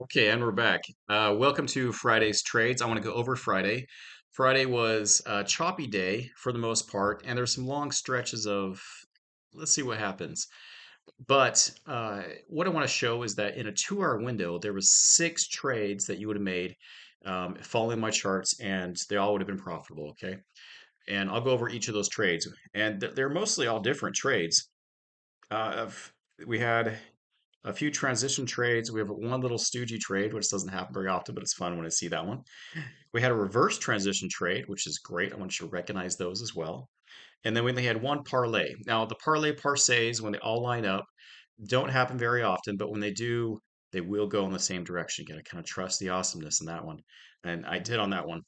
Okay, and we're back. Welcome to Friday's trades. I want to go over Friday. Friday was a choppy day for the most part, and there's some long stretches of let's see what happens. But what I want to show is that in a 2-hour window, there was 6 trades that you would have made following my charts, and they all would have been profitable. Okay, and I'll go over each of those trades, and they're mostly all different trades. Of we had a few transition trades. We have one little stoogy trade, which doesn't happen very often, but it's fun when I see that one. We had a reverse transition trade, which is great. I want you to recognize those as well. And then we only had one parlay. Now, the parlay parsees, when they all line up, don't happen very often, but when they do, they will go in the same direction. You got to kind of trust the awesomeness in that one. And I did on that one.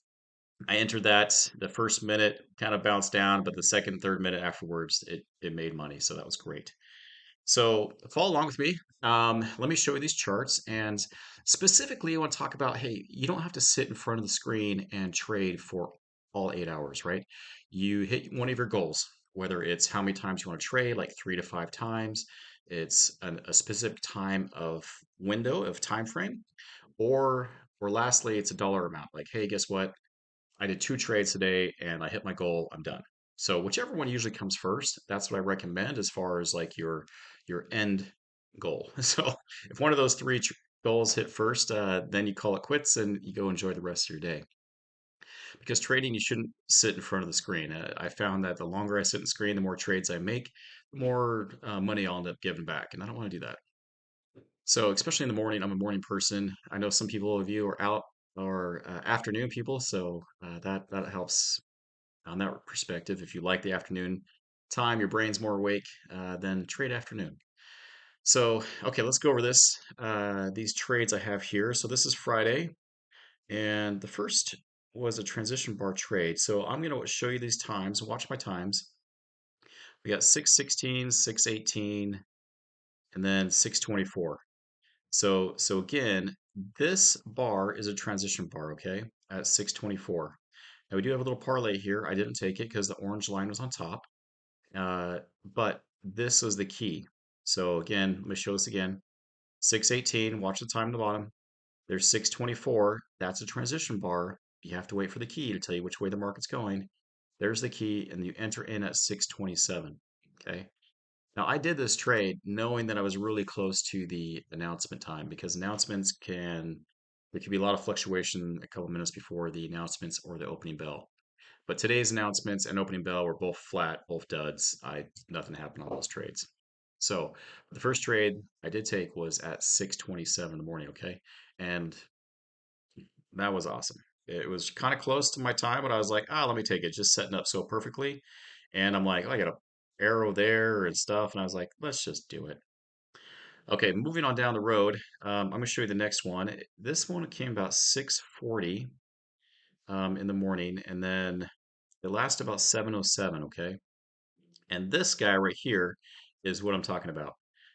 I entered that the first minute, kind of bounced down, but the second, third minute afterwards, it made money. So that was great. So follow along with me. Let me show you these charts. And specifically, I want to talk about, hey, you don't have to sit in front of the screen and trade for all 8 hours, right? You hit one of your goals, whether it's how many times you want to trade, like 3 to 5 times. It's a specific time of window of time frame, or or lastly, it's a dollar amount. Like, hey, guess what? I did 2 trades today and I hit my goal. I'm done. So whichever one usually comes first, that's what I recommend as far as like your end goal. So if one of those goals hit first, then you call it quits and you go enjoy the rest of your day. Because trading, you shouldn't sit in front of the screen. I found that the longer I sit in the screen, the more trades I make, the more money I'll end up giving back, and I don't want to do that. So especially in the morning, I'm a morning person. I know some people of you are out or afternoon people, so that helps on that perspective. If you like the afternoon time, your brain's more awake, then trade afternoon. So, okay, let's go over these trades I have here. So this is Friday, and the first was a transition bar trade. So I'm going to show you these times. Watch my times. We got 616, 618, and then 624. So again, this bar is a transition bar, okay, at 624. Now we do have a little parlay here. I didn't take it because the orange line was on top. Uh, but this is the key. So again, let me show this again. 618, watch the time at the bottom. There's 624. That's a transition bar. You have to wait for the key to tell you which way the market's going. There's the key, and you enter in at 627. Okay. Now I did this trade knowing that I was really close to the announcement time because announcements there can be a lot of fluctuation a couple minutes before the announcements or the opening bell. But today's announcements and opening bell were both flat, both duds. Nothing happened on those trades. So the first trade I did take was at 6:27 in the morning, okay? And that was awesome. It was kind of close to my time, but I was like, let me take it. Just setting up so perfectly. And I'm like, oh, I got a arrow there and stuff. And I was like, let's just do it. Okay, moving on down the road. I'm going to show you the next one. This one came about 6:40 in the morning, and then it lasted about 7:07, okay? And this guy right here is what I'm talking about.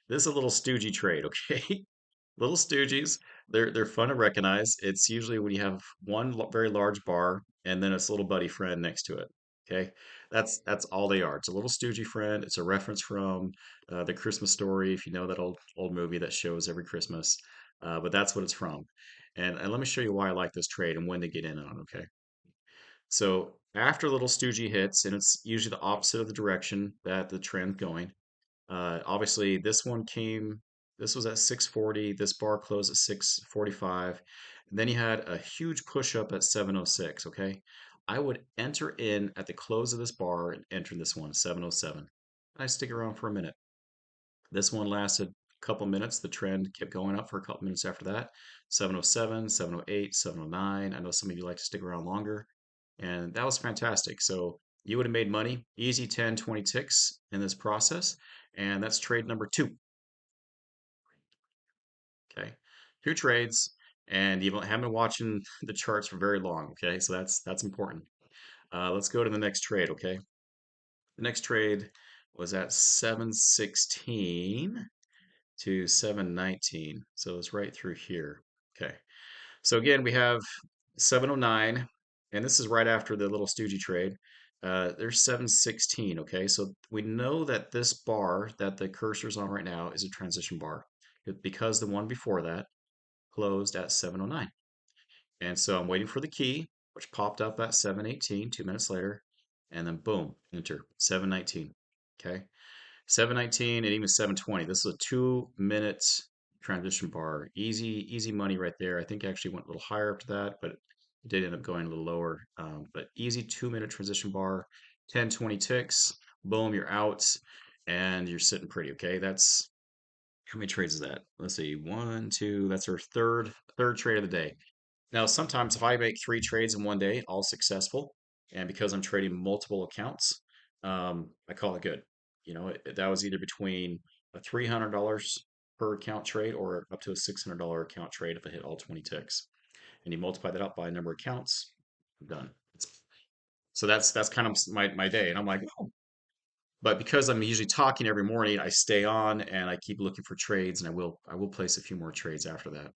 This is a little stoogey trade, okay? Little stoogies. They're fun to recognize. It's usually when you have one very large bar and then its little buddy friend next to it. Okay, that's all they are. It's a little stoogie friend. It's a reference from the Christmas Story, if you know that old movie that shows every Christmas. But that's what it's from. And let me show you why I like this trade and when to get in on. Okay. So after little stoogie hits, and it's usually the opposite of the direction that the trend going. Obviously, this was at 640. This bar closed at 645. And then you had a huge push up at 706. Okay. I would enter in at the close of this bar and enter this one, 707. I stick around for a minute. This one lasted a couple minutes. The trend kept going up for a couple minutes after that. 707, 708, 709. I know some of you like to stick around longer. And that was fantastic. So you would have made money, easy 10, 20 ticks in this process. And that's trade number two. Okay. 2 trades. And you haven't been watching the charts for very long. Okay. So that's important. Let's go to the next trade. Okay. The next trade was at 716 to 719. So it's right through here. Okay. So again, we have 709, and this is right after the little Stoogie trade. There's 716, okay? So we know that this bar that the cursor's on right now is a transition bar because the one before that closed at 7:09. And so I'm waiting for the key, which popped up at 7:18, 2 minutes later, and then boom, enter 7:19. Okay. 7:19 and even 7:20. This is a 2 minute transition bar. Easy, easy money right there. I think I actually went a little higher after that, but it did end up going a little lower. But easy 2 minute transition bar, 10, 20 ticks, boom, you're out and you're sitting pretty. Okay. That's how many trades is that? Let's see. One, two, that's our third trade of the day. Now, sometimes if I make 3 trades in one day, all successful, and because I'm trading multiple accounts, I call it good. That was either between a $300 per account trade or up to a $600 account trade if I hit all 20 ticks. And you multiply that up by a number of accounts, I'm done. So that's kind of my day. And I'm like, oh. But because I'm usually talking every morning, I stay on and I keep looking for trades, and I will place a few more trades after that.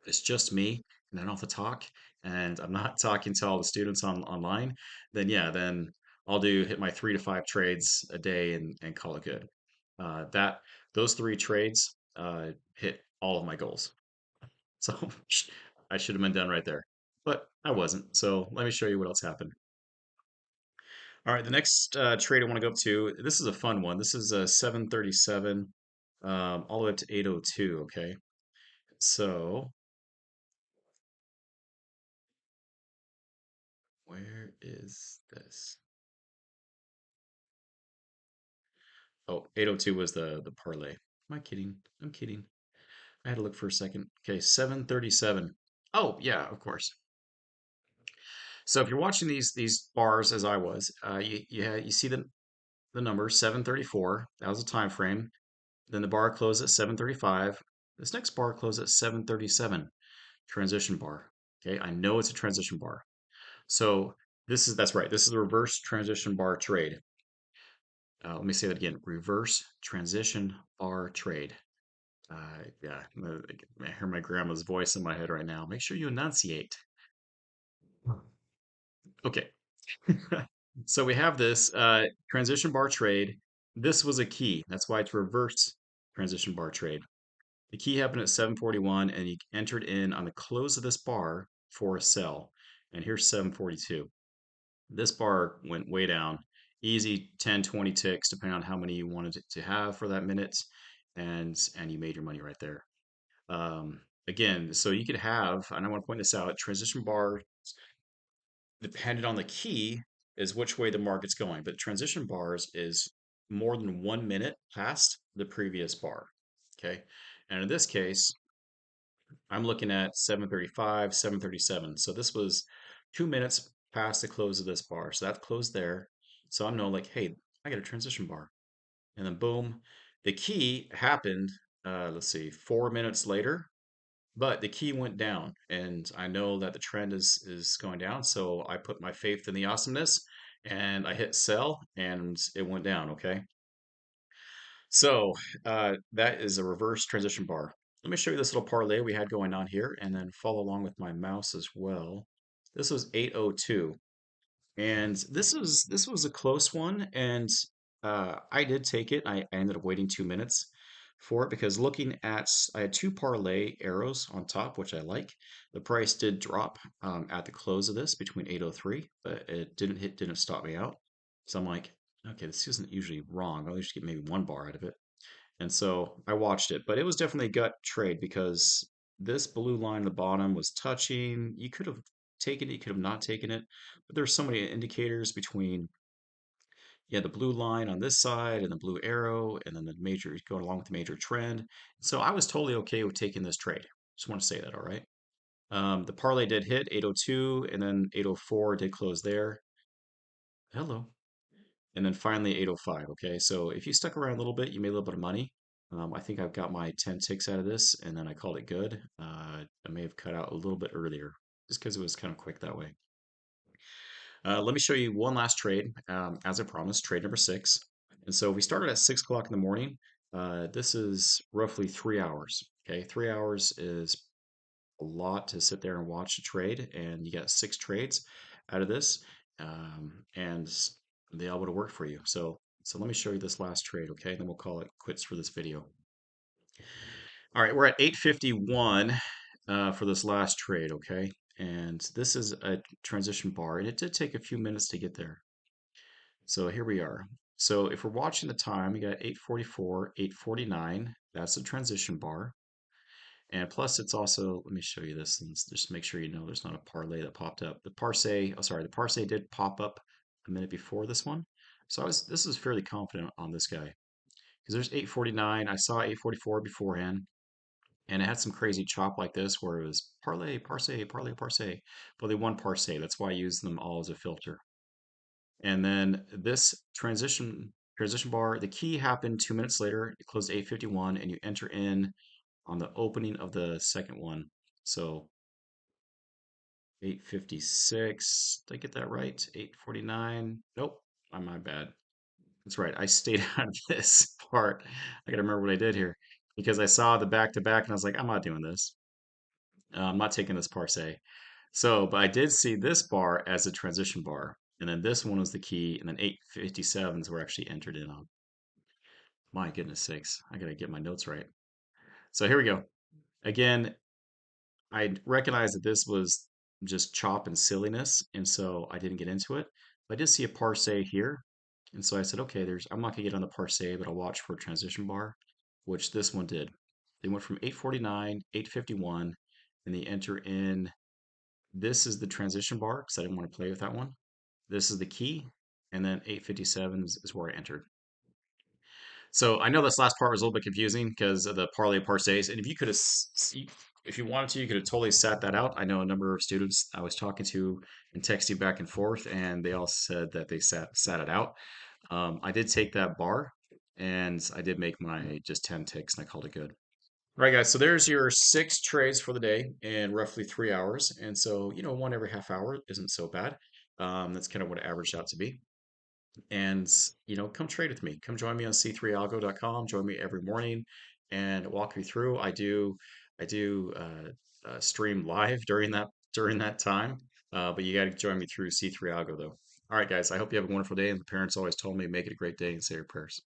It's just me and I don't have to talk and I'm not talking to all the students online, then yeah, then I'll do hit my 3 to 5 trades a day and call it good. That those 3 trades hit all of my goals. So I should have been done right there, but I wasn't. So let me show you what else happened. All right, the next trade I want to go up to, this is a fun one. This is a 737 all the way up to 802. Okay, so where is this? Oh, 802 was the parlay. Am I kidding? I'm kidding. I had to look for a second. Okay, 737. Oh, yeah, of course. So if you're watching these bars as I was, you see the number 734. That was a time frame. Then the bar closed at 735. This next bar closed at 737. Transition bar. Okay, I know it's a transition bar. So that's right. This is the reverse transition bar trade. Let me say that again. Reverse transition bar trade. Yeah, I hear my grandma's voice in my head right now. Make sure you enunciate. Okay. So we have this transition bar trade. This was a key. That's why it's reverse transition bar trade. The key happened at 7:41, and you entered in on the close of this bar for a sell. And here's 7:42. This bar went way down. Easy 10, 20 ticks, depending on how many you wanted to have for that minute, and you made your money right there. Again, so you could have, and I want to point this out, transition bar, depending on the key, is which way the market's going. But transition bars is more than 1 minute past the previous bar. Okay. And in this case, I'm looking at 7:35, 7:37. So this was 2 minutes past the close of this bar. So that closed there. So I'm knowing like, hey, I got a transition bar. And then boom, the key happened, let's see, 4 minutes later. But the key went down, and I know that the trend is going down. So I put my faith in the awesomeness, and I hit sell, and it went down. Okay, so that is a reverse transition bar. Let me show you this little parlay we had going on here, and then follow along with my mouse as well. This was 802. And this was a close one, and I did take it. I ended up waiting 2 minutes for it because looking at I had 2 parlay arrows on top, which I like. The price did drop at the close of this between 803, but it didn't stop me out. So I'm like, okay, this isn't usually wrong. I'll just get maybe 1 bar out of it. And so I watched it, but it was definitely a gut trade because this blue line at the bottom was touching. You could have taken it, you could have not taken it, but there's so many indicators between the blue line on this side and the blue arrow, and then the major going along with the major trend. So I was totally okay with taking this trade. Just want to say that, all right. The parlay did hit 802, and then 804 did close there. Hello. And then finally 805. Okay, so if you stuck around a little bit, you made a little bit of money. I think I've got my 10 ticks out of this, and then I called it good. I may have cut out a little bit earlier just because it was kind of quick that way. Let me show you one last trade, as I promised, trade number 6. And so we started at 6 o'clock in the morning. This is roughly 3 hours. Okay, 3 hours is a lot to sit there and watch a trade, and you got 6 trades out of this, and they all would have worked for you. So let me show you this last trade, okay? Then we'll call it quits for this video. All right, we're at 8:51, for this last trade, okay? And this is a transition bar, and it did take a few minutes to get there. So here we are. So if we're watching the time, we got 8:44, 8:49. That's the transition bar. And plus it's also, let me show you this and just make sure you know there's not a parlay that popped up. The parse, oh sorry, the parse did pop up a minute before this one. So this is fairly confident on this guy because there's 8:49. I saw 8:44 beforehand and it had some crazy chop like this where it was parlay, parse, parlay, parse. But they won parse. That's why I use them all as a filter. And then this transition bar, the key happened 2 minutes later. It closed 8:51 and you enter in on the opening of the second one. So 8:56. Did I get that right? 8:49. Nope. My bad. That's right. I stayed out of this part. I gotta remember what I did here because I saw the back to back and I was like, I'm not doing this. I'm not taking this parse. So, but I did see this bar as a transition bar. And then this one was the key. And then 8:57s were actually entered in on. My goodness sakes. I gotta get my notes right. So here we go. Again, I recognized that this was just chop and silliness, and so I didn't get into it. But I did see a parse here, and so I said, okay, I'm not gonna get on the parse, but I'll watch for a transition bar, which this one did. They went from 8:49, 8:51, and they enter in. This is the transition bar because I didn't want to play with that one. This is the key, and then 8:57 is where I entered. So I know this last part was a little bit confusing because of the parlay parses. And if you could have, if you wanted to, you could have totally sat that out. I know a number of students I was talking to and texting back and forth, and they all said that they sat it out. I did take that bar, and I did make my just 10 ticks, and I called it good. All right, guys. So there's your 6 trades for the day in roughly 3 hours, and so one every half hour isn't so bad. That's kind of what it averaged out to be. And come trade with me. Come join me on c3algo.com. Join me every morning and walk you through. I do stream live during that time, but you got to join me through C3 Algo though. All right, guys. I hope you have a wonderful day. And the parents always told me make it a great day and say your prayers.